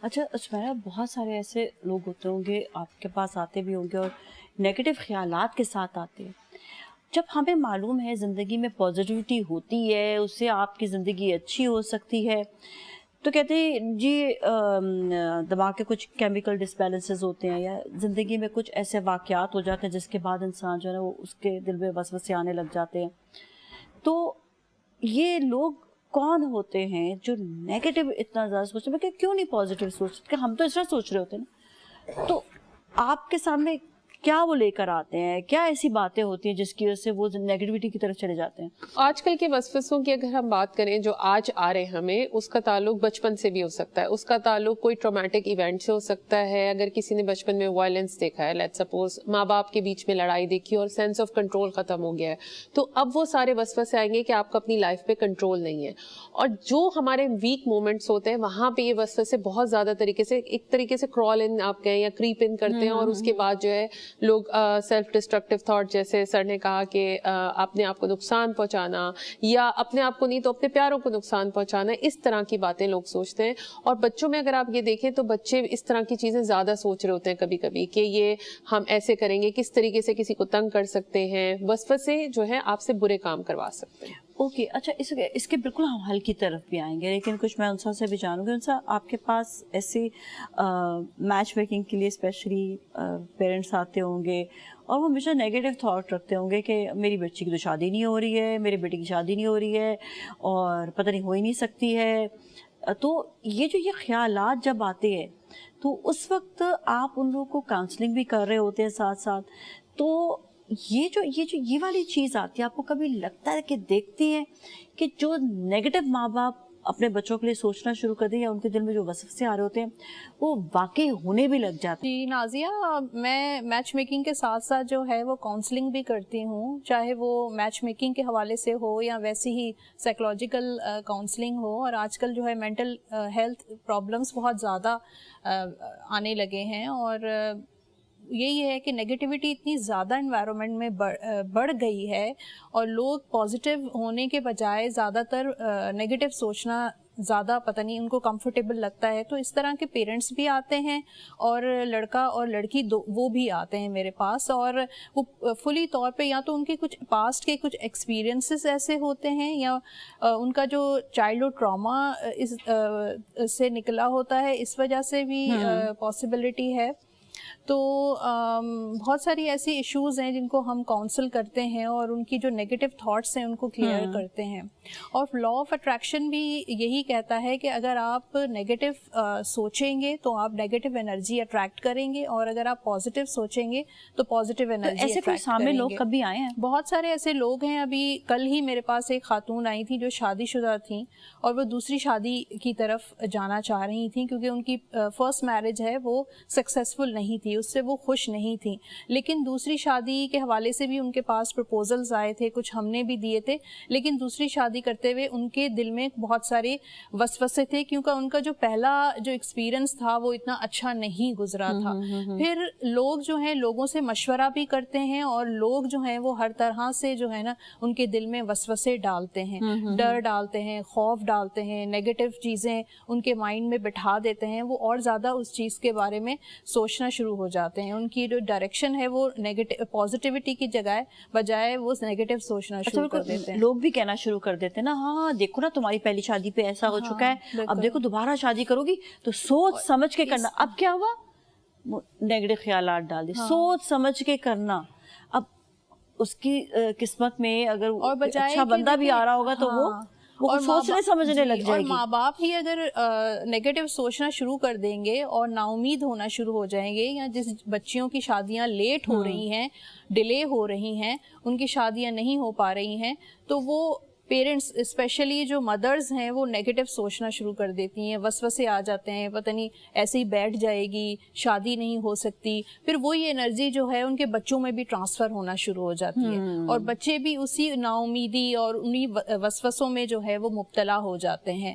اچھا عثمانہ، بہت سارے ایسے لوگ ہوتے ہوں گے آپ کے پاس آتے بھی ہوں گے اور نیگیٹو خیالات کے ساتھ آتے ہیں. جب ہمیں معلوم ہے زندگی میں پازیٹیوٹی ہوتی ہے، اس سے آپ کی زندگی اچھی ہو سکتی ہے، تو کہتے ہیں جی دماغ کے کچھ کیمیکل ڈسبیلنسز ہوتے ہیں یا زندگی میں کچھ ایسے واقعات ہو جاتے ہیں جس کے بعد انسان جو ہے نا وہ اس کے دل میں وسوسے آنے لگ جاتے ہیں. تو یہ لوگ کون ہوتے ہیں جو نیگیٹو اتنا زیادہ سوچتے ہیں کہ کیوں نہیں پازیٹیو سوچتے؟ کہ ہم تو اس طرح سوچ رہے ہوتے ہیں نا. تو آپ کے سامنے کیا وہ لے کر آتے ہیں؟ کیا ایسی باتیں ہوتی ہیں جس کی وجہ سے وہ نیگیٹیوٹی کی طرف چلے جاتے ہیں؟ آج کل کے وسوسوں کی اگر ہم بات کریں جو آج آ رہے ہیں ہمیں، اس کا تعلق بچپن سے بھی ہو سکتا ہے، اس کا تعلق کوئی ٹرامیٹک ایونٹ سے ہو سکتا ہے. اگر کسی نے بچپن میں وائلنس دیکھا ہے، لیٹ سپوز ماں باپ کے بیچ میں لڑائی دیکھی اور سینس آف کنٹرول ختم ہو گیا ہے، تو اب وہ سارے وسوسے آئیں گے کہ آپ کو اپنی لائف پہ کنٹرول نہیں ہے. اور جو ہمارے ویک مومنٹس ہوتے ہیں وہاں پہ یہ وسوسے بہت زیادہ طریقے سے ایک طریقے سے کرال ان آپ کہیں یا کریپ ان کرتے ہیں، اور اس کے بعد جو ہے لوگ سیلف ڈسٹرکٹیو تھاٹ، جیسے سر نے کہا کہ اپنے آپ کو نقصان پہنچانا یا اپنے آپ کو نہیں تو اپنے پیاروں کو نقصان پہنچانا، اس طرح کی باتیں لوگ سوچتے ہیں. اور بچوں میں اگر آپ یہ دیکھیں تو بچے اس طرح کی چیزیں زیادہ سوچ رہے ہوتے ہیں کبھی کبھی کہ یہ ہم ایسے کریں گے، کس طریقے سے کسی کو تنگ کر سکتے ہیں. وسوسے جو ہے آپ سے برے کام کروا سکتے ہیں. اوکے اچھا، اس کے بالکل ہم حل کی طرف بھی آئیں گے، لیکن کچھ میں انسا سے بھی جانوں گی. انسا، آپ کے پاس ایسی میچ میکنگ کے لیے اسپیشلی پیرنٹس آتے ہوں گے اور وہ ہمیشہ نیگیٹو تھاٹ رکھتے ہوں گے کہ میری بچی کی تو شادی نہیں ہو رہی ہے، میرے بیٹے کی شادی نہیں ہو رہی ہے اور پتہ نہیں ہو ہی نہیں سکتی ہے. تو یہ خیالات جب آتے ہیں تو اس وقت آپ ان لوگوں کو کاؤنسلنگ بھی کر رہے ہوتے ہیں ساتھ ساتھ. تو یہ والی چیز آتی ہے، آپ کو کبھی لگتا ہے کہ دیکھتی ہیں کہ جو نیگیٹو ماں باپ اپنے بچوں کے لیے سوچنا شروع کر دیں یا ان کے دل میں جو وسوسے آ رہے ہوتے ہیں وہ واقعی ہونے بھی لگ جاتے ہیں؟ جی نازیہ، میں میچ میکنگ کے ساتھ ساتھ جو ہے وہ کاؤنسلنگ بھی کرتی ہوں، چاہے وہ میچ میکنگ کے حوالے سے ہو یا ویسے ہی سائیکولوجیکل کاؤنسلنگ ہو. اور آج کل جو ہے مینٹل ہیلتھ پرابلمس بہت زیادہ آنے لگے ہیں، اور یہی ہے کہ نیگیٹیوٹی اتنی زیادہ انوائرمنٹ میں بڑھ گئی ہے اور لوگ پازیٹیو ہونے کے بجائے زیادہ تر نیگیٹیو سوچنا زیادہ پتہ نہیں ان کو کمفرٹیبل لگتا ہے. تو اس طرح کے پیرنٹس بھی آتے ہیں اور لڑکا اور لڑکی وہ بھی آتے ہیں میرے پاس، اور وہ فلی طور پہ یا تو ان کے کچھ پاسٹ کے کچھ ایکسپیرینسز ایسے ہوتے ہیں یا ان کا جو چائلڈہڈ ٹراما اس سے نکلا ہوتا ہے، اس وجہ سے بھی پاسبلٹی ہے. تو بہت ساری ایسی ایشوز ہیں جن کو ہم کاؤنسل کرتے ہیں اور ان کی جو نیگیٹو تھاٹس ہیں ان کو کلیئر کرتے ہیں. اور لا آف اٹریکشن بھی یہی کہتا ہے کہ اگر آپ نیگیٹو سوچیں گے تو آپ نیگیٹو انرجی اٹریکٹ کریں گے، اور اگر آپ پازیٹیو سوچیں گے تو پازیٹیو انرجی ایسے کوئی سامنے لوگ کبھی آئے ہیں؟ بہت سارے ایسے لوگ ہیں. ابھی کل ہی میرے پاس ایک خاتون آئی تھی جو شادی شدہ تھیں اور وہ دوسری شادی کی طرف جانا چاہ رہی تھیں کیونکہ ان کی فرسٹ میرج ہے وہ سکسیزفل نہیں تھی، اس سے وہ خوش نہیں تھیں. لیکن دوسری شادی کے حوالے سے بھی ان کے پاس پرپوزلز آئے تھے، کچھ ہم نے بھی دیے تھے، لیکن دوسری شادی کرتے ہوئے ان کے دل میں بہت سارے وسوسے تھے کیونکہ ان کا جو پہلا جو ایکسپیرئنس تھا وہ اتنا اچھا نہیں گزرا تھا. پھر لوگ جو ہیں لوگوں سے مشورہ بھی کرتے ہیں اور لوگ جو ہیں وہ ہر طرح سے جو ہے نا ان کے دل میں وسوسے ڈالتے ہیں، ڈر ڈالتے ہیں، خوف ڈالتے ہیں، نیگیٹو چیزیں ان کے مائنڈ میں بٹھا دیتے ہیں. وہ اور زیادہ اس چیز کے بارے میں سوچنا شروع ہو جاتے ہیں. ان کی جو ڈائریکشن ہے وہ پازیٹیوٹی کی بجائے وہ نیگیٹو سوچنا شروع کر دیتے ہیں. لوگ بھی کہنا شروع کر دیتے ہیں نا، ہاں دیکھو نا تمہاری پہلی شادی پہ ایسا ہو چکا ہے، اب دیکھو دوبارہ شادی کرو گی تو سوچ سمجھ کے کرنا. اب کیا ہوا؟ نیگیٹو خیالات ڈال دی. سوچ سمجھ کے کرنا. اب اس کی قسمت میں اگر اچھا بندہ بھی آ رہا ہوگا تو وہ سوچنے سمجھنے لگ جائے گی. اور ماں باپ ہی اگر نیگیٹو سوچنا شروع کر دیں گے اور نا امید ہونا شروع ہو جائیں گے، یا جس بچیوں کی شادیاں لیٹ ہو رہی ہیں، ڈیلے ہو رہی ہیں، ان کی شادیاں نہیں ہو پا رہی ہیں، تو وہ پیرنٹس اسپیشلی جو مدرز ہیں وہ نیگیٹو سوچنا شروع کر دیتی ہیں. وسوسے آ جاتے ہیں، پتہ نہیں ایسے ہی بیٹھ جائے گی، شادی نہیں ہو سکتی. پھر وہی انرجی جو ہے ان کے بچوں میں بھی ٹرانسفر ہونا شروع ہو جاتی ہے اور بچے بھی اسی نا امیدی اور انہی وسوسوں میں جو ہے وہ مبتلا ہو جاتے ہیں.